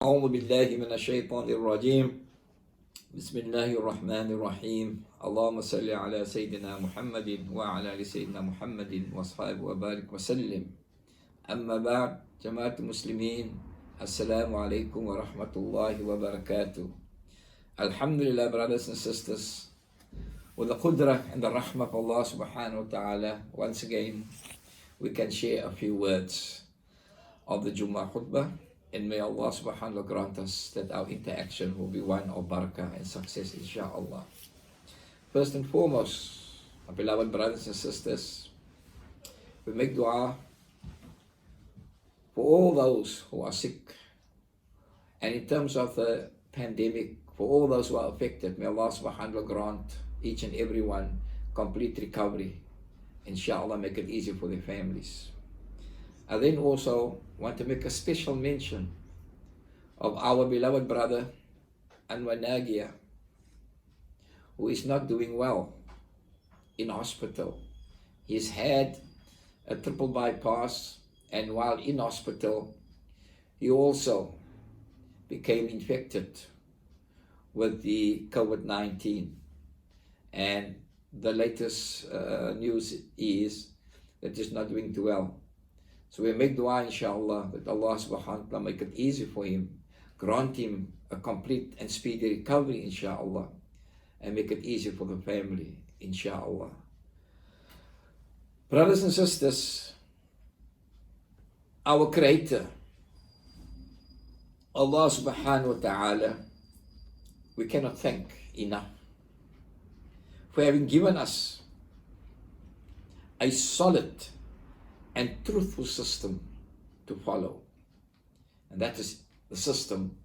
أعوذ بالله من الشيطان الرجيم بسم الله الرحمن الرحيم اللهم صل على سيدنا محمد وعلى آل سيدنا محمد وأصحابه وبارك وسلم أما بعد جماعة المسلمين السلام عليكم ورحمة الله وبركاته. Alhamdulillah, brothers and sisters, with the qudra and the rahmah of Allah subhanahu wa ta'ala, once again we can share a few words of the Jummah khutbah, and may Allah subhanahu wa ta'ala grant us that our interaction will be one of barakah and success, inshaAllah. First and foremost, my beloved brothers and sisters, we make dua for all those who are sick, and in terms of the pandemic, for all those who are affected, may Allah subhanahu wa ta'ala grant each and every one complete recovery. Inshallah, make it easy for their families. I then also want to make a special mention of our beloved brother Anwar Nagia, who is not doing well in hospital. He's had a triple bypass, and while in hospital, he also became infected with the COVID-19. And the latest news is that he's not doing too well. So we make dua, inshallah, that Allah subhanahu wa ta'ala make it easy for him, grant him a complete and speedy recovery, inshallah, and make it easy for the family, inshallah. Brothers and sisters, our Creator, Allah subhanahu wa ta'ala, we cannot thank enough for having given us a solid and truthful system to follow, and that is the system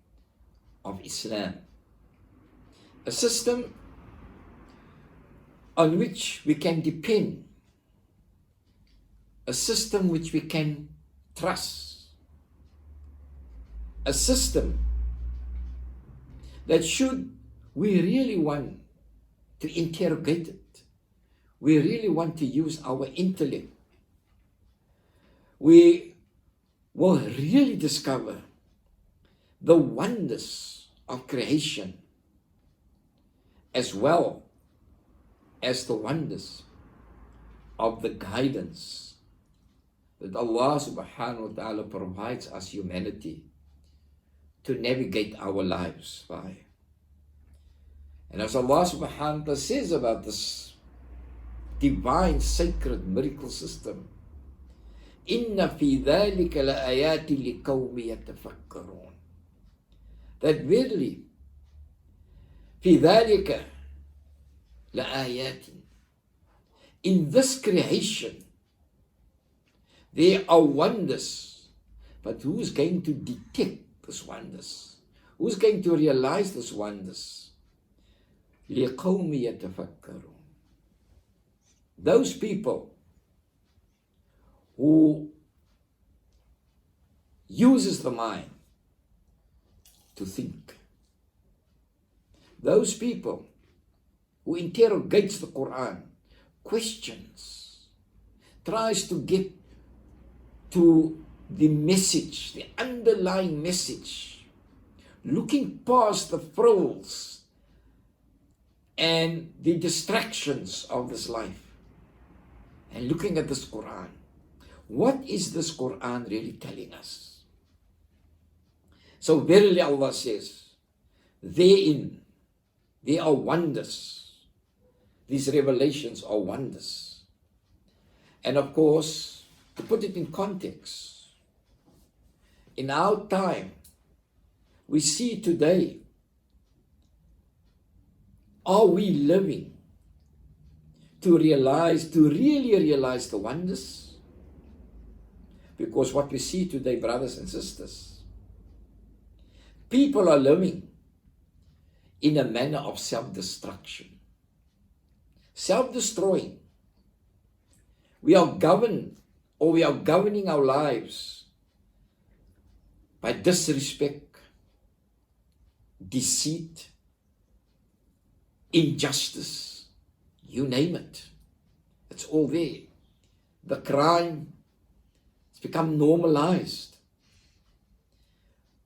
of Islam, a system on which we can depend, a system which we can trust, a system that should we really want to interrogate it, we really want to use our intellect, we will really discover the wonders of creation as well as the wonders of the guidance that Allah subhanahu wa ta'ala provides us humanity to navigate our lives by. And as Allah subhanahu wa ta'ala says about this divine sacred miracle system, Inna fi dhalika la ayati li qawmi yatafakkarun, that verily fi dhalika la ayatin, in this creation there are wonders, but who's going to detect these wonders? Who's going to realize these wonders? Li qawmi yatafakkarun, those people who uses the mind to think, those people who interrogates the Quran, questions, tries to get to the message, the underlying message, looking past the frills and the distractions of this life, and looking at this Quran. What is this Quran really telling us? So verily Allah says, therein there are wonders. These revelations are wonders. And of course, to put it in context, in our time, we see today, are we living to really realize the wonders? Because what we see today, brothers and sisters, people are living in a manner of self-destruction, self-destroying. We are governed, or we are governing our lives by disrespect, deceit, injustice, you name it. It's all there. The crime, it's become normalized.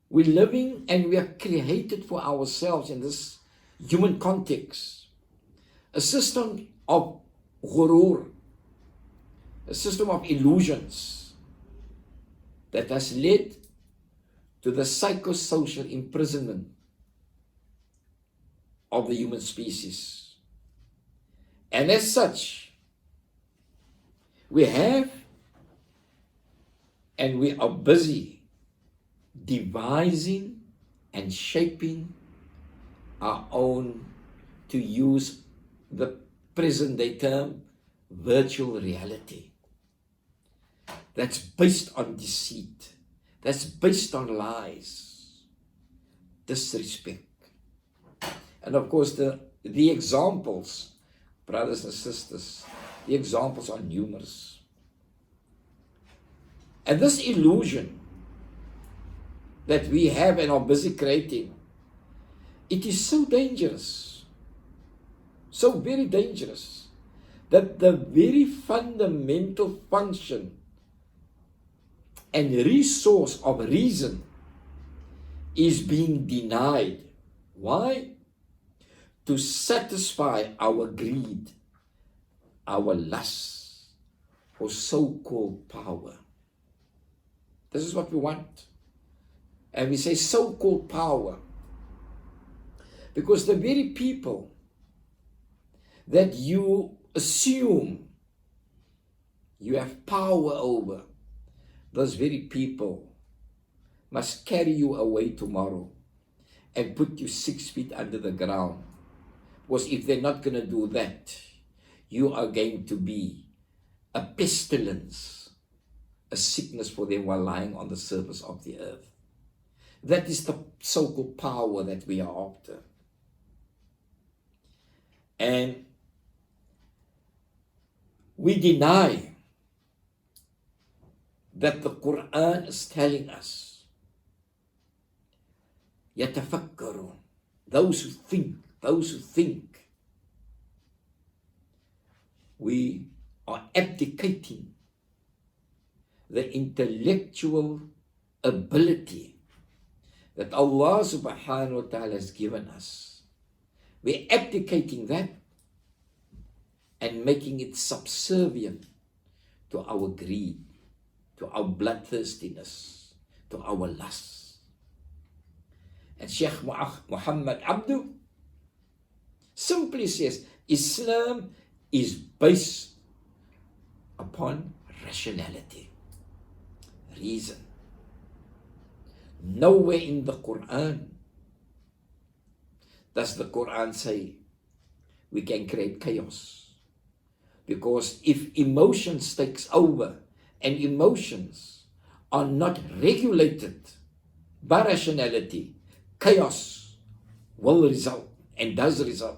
We're living and we are created for ourselves in this human context. A system of ghurur, a system of illusions that has led to the psychosocial imprisonment of the human species. And as such, we have and we are busy devising and shaping our own, to use the present day term, virtual reality. That's based on deceit. That's based on lies, disrespect. And of course, the examples, brothers and sisters, the examples are numerous. And this illusion that we have and are busy creating, it is so dangerous, so very dangerous, that the very fundamental function and resource of reason is being denied. Why? To satisfy our greed, our lust for so-called power. This is what we want. And we say so-called power because the very people that you assume you have power over, those very people must carry you away tomorrow and put you 6 feet under the ground. Because if they're not going to do that, you are going to be a pestilence, a sickness for them while lying on the surface of the earth. That is the so-called power that we are after. And we deny that the Quran is telling us, يَتَفَكَّرُونَ, those who think. We are abdicating the intellectual ability that Allah subhanahu wa ta'ala has given us. We're abdicating that and making it subservient to our greed, to our bloodthirstiness, to our lust. And Sheikh Muhammad Abdu simply says, Islam is based upon rationality, reason. Nowhere in the Quran does the Quran say we can create chaos. Because if emotions takes over and emotions are not regulated by rationality, chaos will result and does result.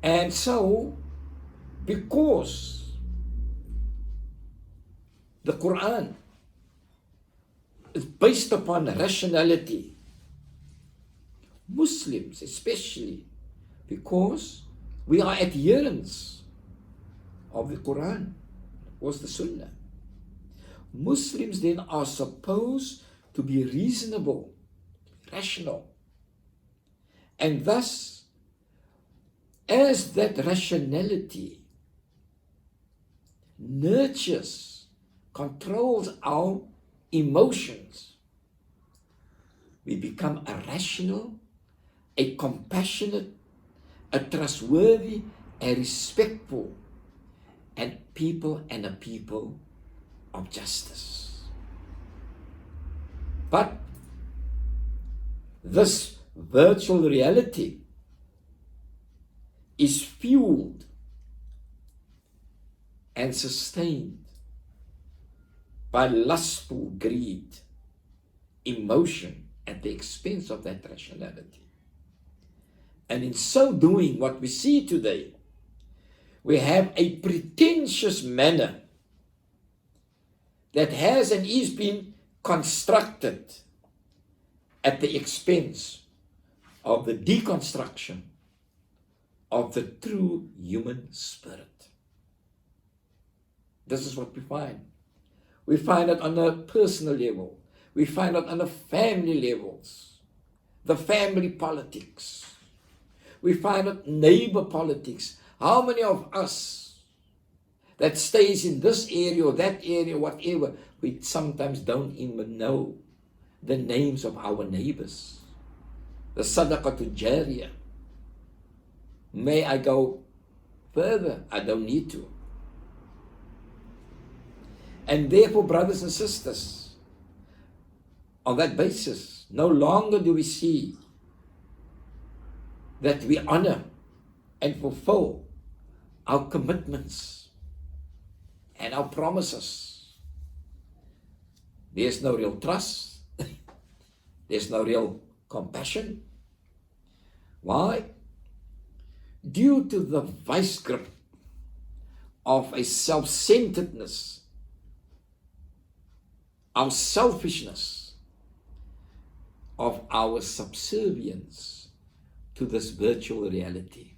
And so, because the Quran is based upon rationality, Muslims especially, because we are adherents of the Quran, was the Sunnah. Muslims then are supposed to be reasonable, rational. And thus, as that rationality nurtures, controls our emotions, we become a rational, a compassionate, a trustworthy, a respectful, and a people of justice. But this virtual reality is fueled and sustained by lustful greed, emotion at the expense of that rationality. And in so doing, what we see today, we have a pretentious manner that has and is being constructed at the expense of the deconstruction of the true human spirit. This is what we find. We find it on a personal level. We find it on a family levels. The family politics. We find it neighbor politics. How many of us that stays in this area or that area, whatever, we sometimes don't even know the names of our neighbors. The sadaqatul jariyah. May I go further? I don't need to. And therefore, brothers and sisters, on that basis, no longer do we see that we honor and fulfill our commitments and our promises. There's no real trust. There's no real compassion. Why? Due to the vice grip of a self-centeredness, our selfishness, of our subservience to this virtual reality.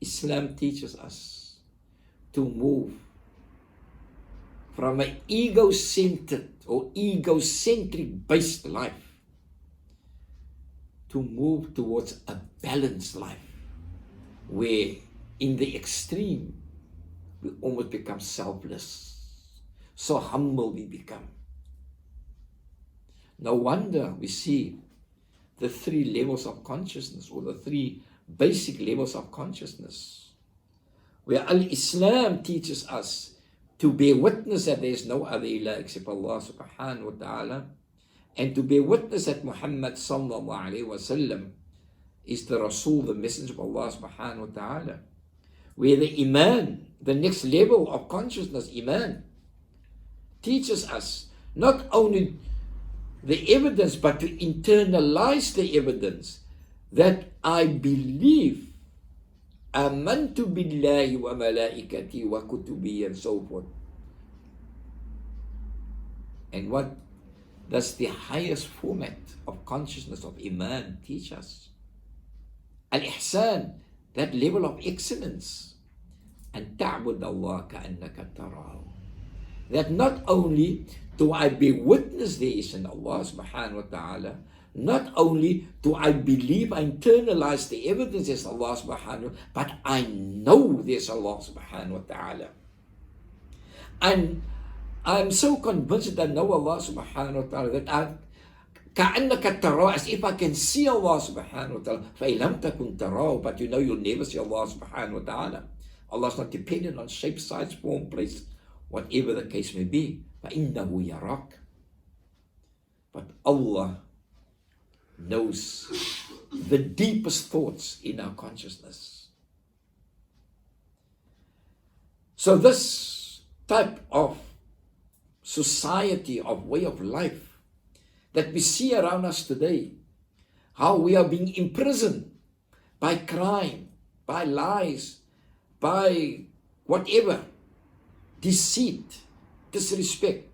Islam teaches us to move from an ego-centered or egocentric based life to move towards a balanced life where in the extreme we almost become selfless, so humble we become. No wonder we see the three levels of consciousness, or the three basic levels of consciousness, where Al-Islam teaches us to bear witness that there is no other ilah except Allah subhanahu wa ta'ala, and to bear witness that Muhammad sallallahu alayhi wa sallam is the Rasul, the messenger of Allah subhanahu wa ta'ala, where the Iman, the next level of consciousness, Iman, teaches us not only the evidence, but to internalize the evidence that I believe amantu billahi wa malaikati wa kutubi, and so forth. And what does the highest format of consciousness of Iman teach us? Al-Ihsan, that level of excellence. And ta'bud Allah ka'annaka tarahu. That not only do I bear witness there is in Allah subhanahu wa ta'ala, not only do I believe, I internalize the evidence there's Allah subhanahu wa ta'ala, but I know there's Allah subhanahu wa ta'ala. And I'm so convinced that I know Allah subhanahu wa ta'ala that I كأنك تراه, as if I can see Allah subhanahu wa ta'ala. فإن لم تكن تراه, but you know you'll never see Allah subhanahu wa ta'ala. Allah's not dependent on shape, size, form, place, whatever the case may be. فإنه يراك. But Allah knows the deepest thoughts in our consciousness. So this type of society, of way of life that we see around us today, how we are being imprisoned by crime, by lies, by whatever, deceit, disrespect.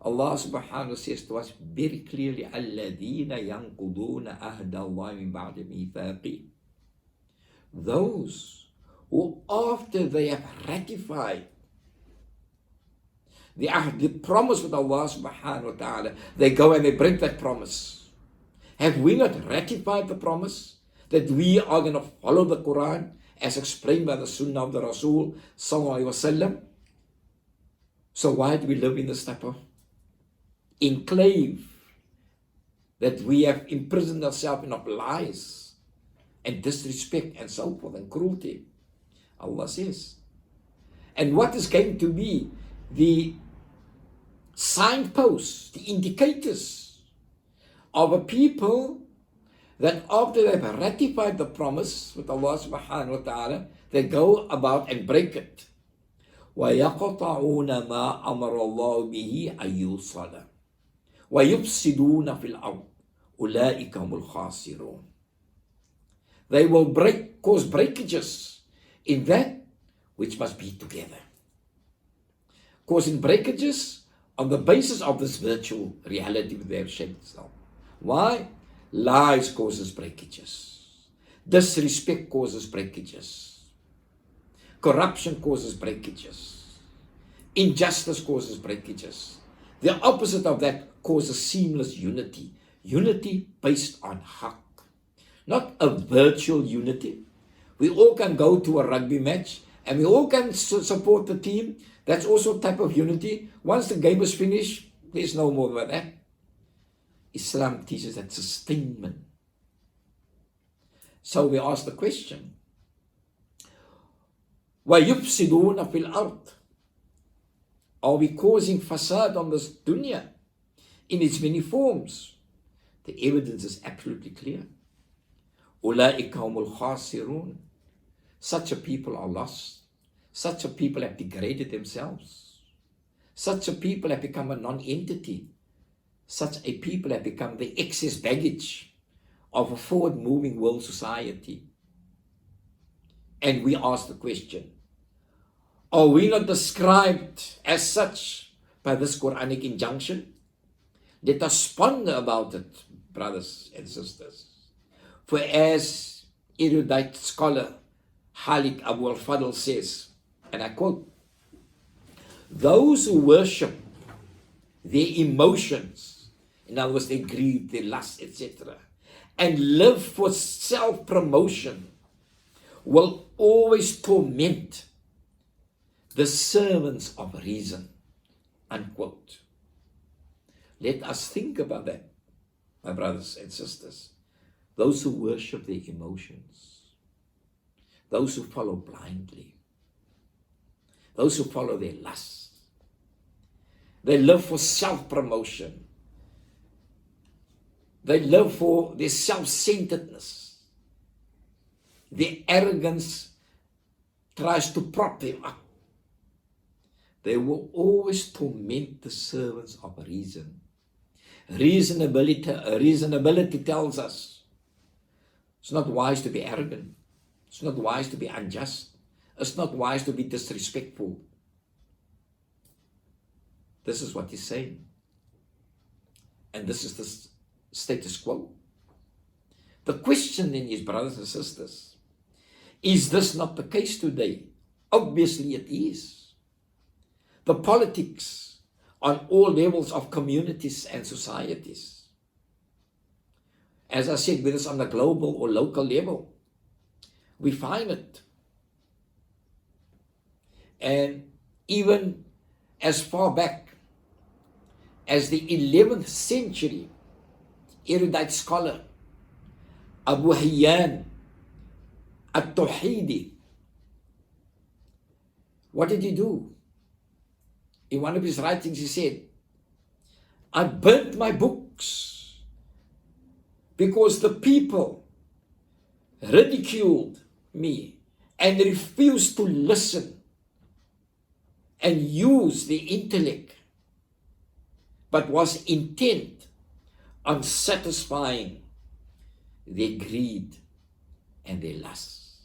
Allah subhanahu wa ta'ala says to us very clearly, الَّذِينَ يَنْقُضُونَ أَهْدَ اللَّهِ مِنْ بَعْدِ مِيثَاقِهِ. Those who, after they have ratified the promise with Allah subhanahu wa ta'ala, they go and they break that promise. Have we not ratified the promise that we are going to follow the Quran as explained by the Sunnah of the Rasul sallallahu alaihi wasallam? So why do we live in this type of enclave that we have imprisoned ourselves in of lies and disrespect and so forth and cruelty? Allah says. And what is going to be the signposts, the indicators of a people that after they've ratified the promise with Allah subhanahu wa ta'ala, they go about and break it. وَيَقْطَعُونَ مَا أَمَرَ اللَّهُ بِهِ أَن يُوصَلَ وَيُفْسِدُونَ فِي الْأَرْضِ أُولَٰئِكَ هُمُ الْخَاسِرُونَ. They will cause breakages in that which must be together. Causing breakages on the basis of this virtual reality they have shaped itself. Why? Lies causes breakages. Disrespect causes breakages. Corruption causes breakages. Injustice causes breakages. The opposite of that causes seamless unity. Unity based on haqq. Not a virtual unity. We all can go to a rugby match and we all can support the team. That's also a type of unity. Once the game is finished, there's no more than that. Islam teaches that sustainment. So we ask the question, وَيُفْسِدُونَ فِي الْأَرْضِ, are we causing fasad on this dunya in its many forms? The evidence is absolutely clear. أُولَٰئِكَ هُمُ الْخَاسِرُونَ. Such a people are lost. Such a people have degraded themselves. Such a people have become a non-entity. Such a people have become the excess baggage of a forward-moving world society. And we ask the question, are we not described as such by this Quranic injunction? Let us ponder about it, brothers and sisters. For as erudite scholar Khalid Abu al-Fadl says, and I quote, those who worship their emotions, in other words, their greed, their lust, etc., and live for self-promotion, will always torment the servants of reason, unquote. Let us think about that, my brothers and sisters. Those who worship their emotions, those who follow blindly, those who follow their lust, they live for self-promotion, they live for their self-centeredness, their arrogance tries to prop them up. They will always torment the servants of reason. Reasonability tells us it's not wise to be arrogant. It's not wise to be unjust. It's not wise to be disrespectful. This is what he's saying. And this is the status quo. The question then is, brothers and sisters, is this not the case today? Obviously it is. The politics on all levels of communities and societies. As I said, whether it's on the global or local level, we find it. And even as far back as the 11th century, erudite scholar Abu Hayyan at-Tawhidi, what did he do? In one of his writings he said, I burnt my books because the people ridiculed me and refused to listen and use the intellect, but was intent on satisfying their greed and their lust.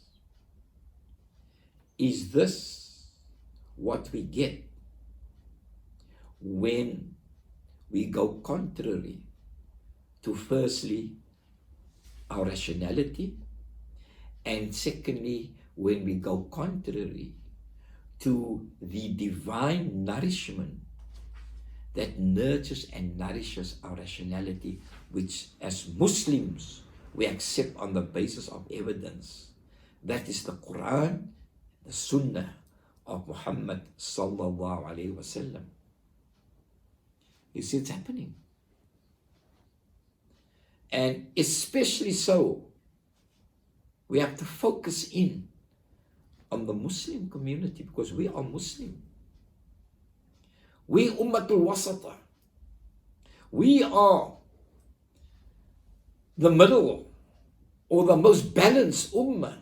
Is this what we get when we go contrary to, firstly, our rationality, and secondly, when we go contrary to the divine nourishment that nurtures and nourishes our rationality, which as Muslims we accept on the basis of evidence? That is the Quran, the Sunnah of Muhammad sallallahu alaihi wasallam. You see, it's happening. And especially so, we have to focus in on the Muslim community, because we are Muslim. We Ummatul Wasata. We are the middle or the most balanced Ummah.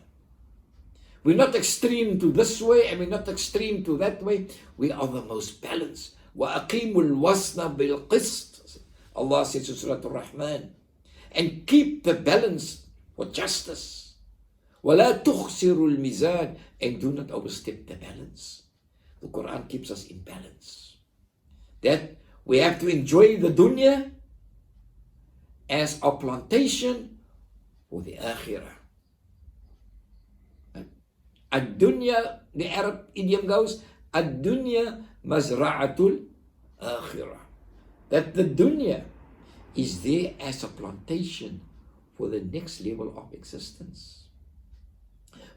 We're not extreme to this way and we're not extreme to that way. We are the most balanced. وَأَقِيمُوا الْوَزْنَ بِالْقِسْطِ, Allah says in Surah Al-Rahman. And keep the balance for justice. وَلَا تُخْسِرُوا الْمِيزَانِ, and do not overstep the balance. The Quran keeps us in balance. That we have to enjoy the dunya as a plantation for the akhirah. Ad-dunya, the Arab idiom goes, ad-dunya Mazra'atul akhirah. That the dunya is there as a plantation for the next level of existence.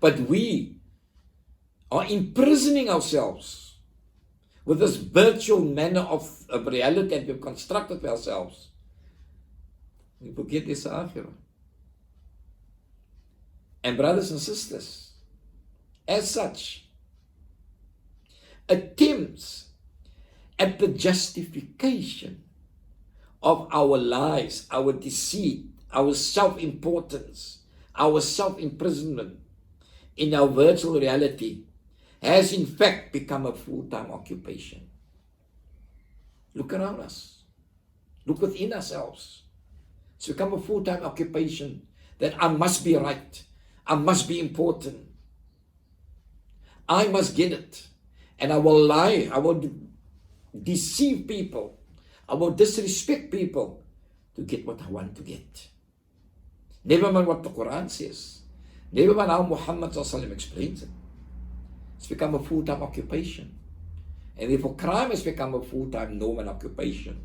But we are imprisoning ourselves with this virtual manner of reality that we've constructed for ourselves. We forget this akhirah. And brothers and sisters, as such, attempts at the justification of our lies, our deceit, our self-importance, our self-imprisonment in our virtual reality has in fact become a full-time occupation. Look around us. Look within ourselves. It's become a full-time occupation that I must be right. I must be important. I must get it. And I will lie. I will deceive people. I will disrespect people to get what I want to get. Never mind what the Quran says. Never mind how Muhammad explains it. It's become a full-time occupation. And therefore crime has become a full-time norm and occupation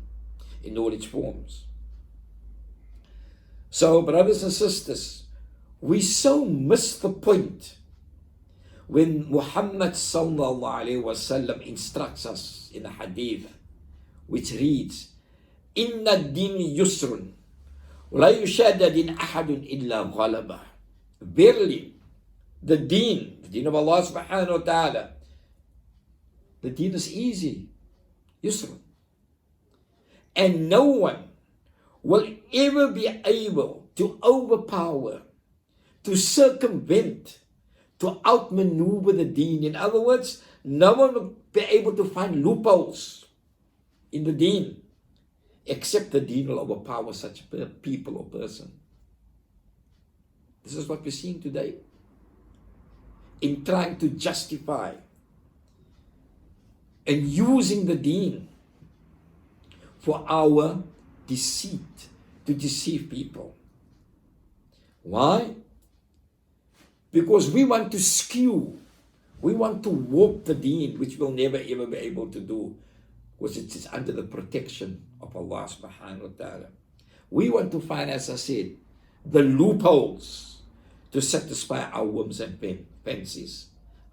in all its forms. So brothers and sisters, we so miss the point when Muhammad sallallahu alaihi wasallam instructs us in a hadith which reads, Inna ad-din yusrun, la yushadda din ahadun illa ghalaba. Verily, the deen of Allah subhanahu wa ta'ala, the deen is easy, yusrun. And no one will ever be able to overpower, to circumvent, to outmaneuver the deen. In other words, no one will be able to find loopholes in the deen, except the deen will overpower such a people or person. This is what we're seeing today. In trying to justify and using the deen for our deceit, to deceive people. Why? Because we want to skew, we want to warp the deen, which we'll never ever be able to do, because it is under the protection of Allah subhanahu wa ta'ala. We want to find, as I said, the loopholes to satisfy our whims and fancies,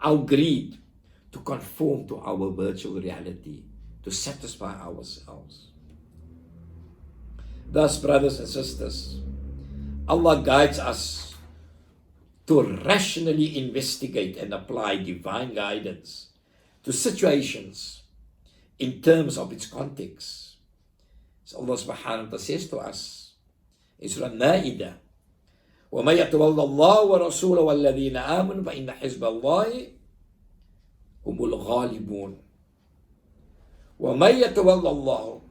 our greed, to conform to our virtual reality, to satisfy ourselves. Thus, brothers and sisters, Allah guides us to rationally investigate and apply divine guidance to situations in terms of its context. So Allah subhanahu wa ta'ala says to us in Surah Ma'idah, وَمَا يَتَوَلَّ اللَّهُ وَرَسُولَهُ وَالَّذِينَ آمَنُوا فَإِنَّ حِزْبَ اللَّهِ هُمُ الْغَالِبُونَ. وَمَا يَتَوَلَّ اللَّهُ,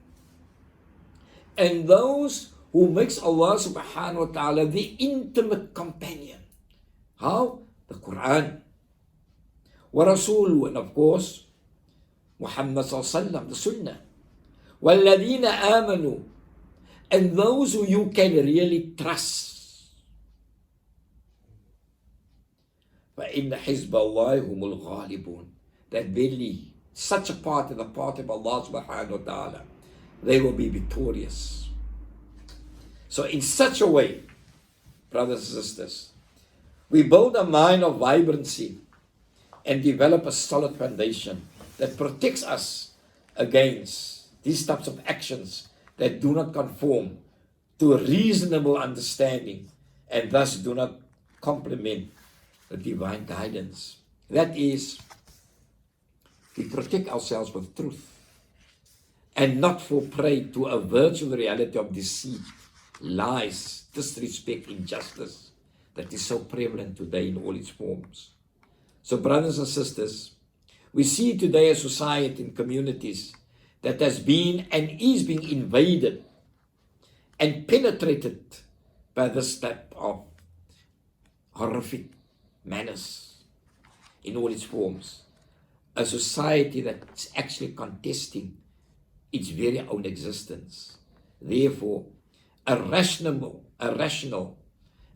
and those who makes Allah subhanahu wa ta'ala the intimate companion. How? The Quran. وَرَسُولُهُ, and of course, Muhammad sallallahu alaihi wasallam, the Sunnah. وَالَّذِينَ آمَنُوا, and those who you can really trust. فَإِنَّ حِزْبَ اللَّهِ هُمُ الْغَالِبُونَ, that verily such a part of the part of Allah subhanahu wa ta'ala, they will be victorious. So in such a way, brothers and sisters, we build a mind of vibrancy and develop a solid foundation that protects us against these types of actions that do not conform to a reasonable understanding and thus do not complement the divine guidance. That is, we protect ourselves with truth and not fall prey to a virtual reality of deceit, lies, disrespect, injustice that is so prevalent today in all its forms. So brothers and sisters, we see today a society and communities that has been and is being invaded and penetrated by this type of horrific manners in all its forms. A society that's actually contesting its very own existence. Therefore, a rational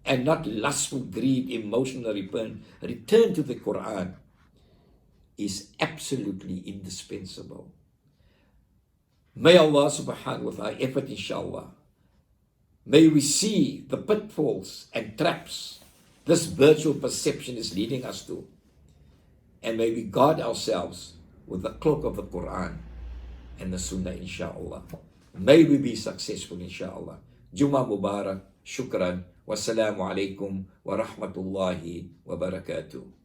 and not lustful greed, emotional return to the Quran is absolutely indispensable. May Allah subhanahu wa ta'ala effort, inshallah. May we see the pitfalls and traps this virtual perception is leading us to. And may we guard ourselves with the cloak of the Quran and the Sunnah, inshallah. May we be successful, inshallah. Juma Mubarak, shukran, wassalamu alaikum wa rahmatullahi wa barakatuh.